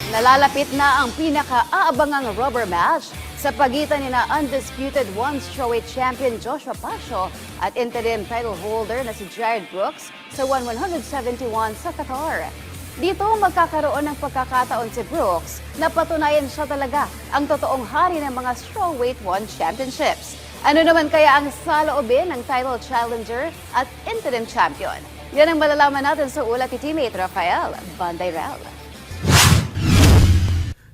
Nalalapit na ang pinaka-aabangang rubber match sa pagitan ni na undisputed one-strawweight champion Joshua Pasio at interim title holder na si Jared Brooks sa 171 sa Qatar. Dito magkakaroon ng pagkakataon si Brooks na patunayan siya talaga ang totoong hari ng mga strawweight one championships. Ano naman kaya ang saloobin ng title challenger at interim champion? Yan ang malalaman natin sa ulat ni teammate Rafael Bandayrel.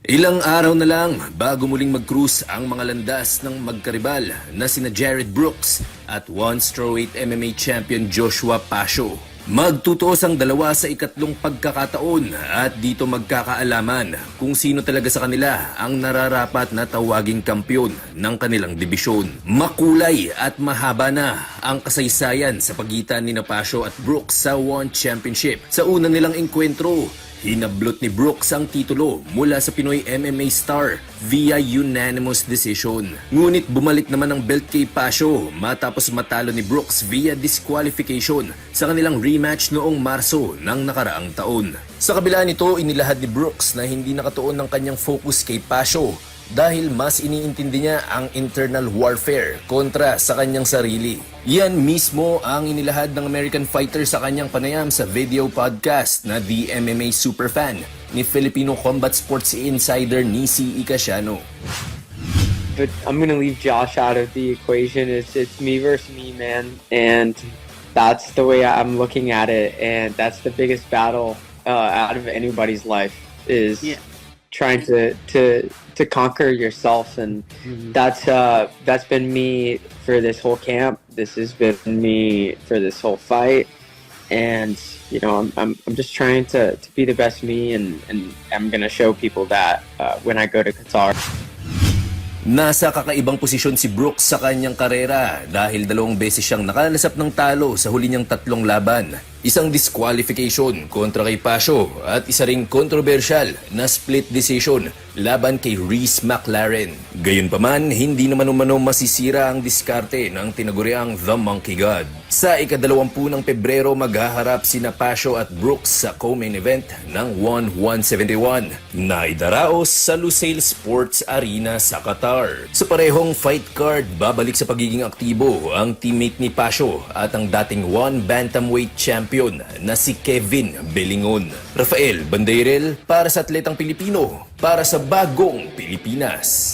Ilang araw na lang bago muling mag-cruise ang mga landas ng magkaribal na sina Jared Brooks at one-strawweight MMA champion Joshua Pasio. Magtutuos ang dalawa sa ikatlong pagkakataon at dito magkakaalaman kung sino talaga sa kanila ang nararapat na tawaging kampyon ng kanilang dibisyon. Makulay at mahaba na ang kasaysayan sa pagitan ni Pasio at Brooks sa One Championship. Sa una nilang enkwentro, hinablot ni Brooks ang titulo mula sa Pinoy MMA star via unanimous decision. Ngunit bumalik naman ang belt kay Pasio matapos matalo ni Brooks via disqualification sa kanilang rematch noong Marso ng nakaraang taon. Sa kabila nito, inilahad ni Brooks na hindi nakatuon ng kanyang focus kay Pasio dahil mas iniintindi niya ang internal warfare kontra sa kanyang sarili. Yan mismo ang inilahad ng American fighter sa kanyang panayam sa video podcast na The MMA Superfan ni Filipino Combat Sports Insider Nisi Icasiano. But I'm gonna leave Josh out of the equation. It's me versus me, man, and that's the way I'm looking at it. And that's the biggest battle out of anybody's life is trying to conquer yourself, and that's been me for this whole camp. This has been me for this whole fight, and you know I'm just trying to be the best me, and I'm gonna show people that when I go to Qatar. Nasa kakaibang posisyon si Brooks sa kanyang karera dahil 2 beses siyang nakalasap ng talo sa huli niyang 3 laban. Isang disqualification kontra kay Pasio at isa ring controversial na split decision laban kay Reese McLaren. Gayunpaman, hindi naman umano masisira ang diskarte ng tinaguriang The Monkey God. Sa ika-20 ng Pebrero, maghaharap sina Pasio at Brooks sa co-main event ng 171 na idaraos sa Lusail Sports Arena sa Qatar. Sa parehong fight card, babalik sa pagiging aktibo ang teammate ni Pasio at ang dating one bantamweight champion na si Kevin Belingon. Rafael Bandayrel para sa Atletang Pilipino, para sa Bagong Pilipinas.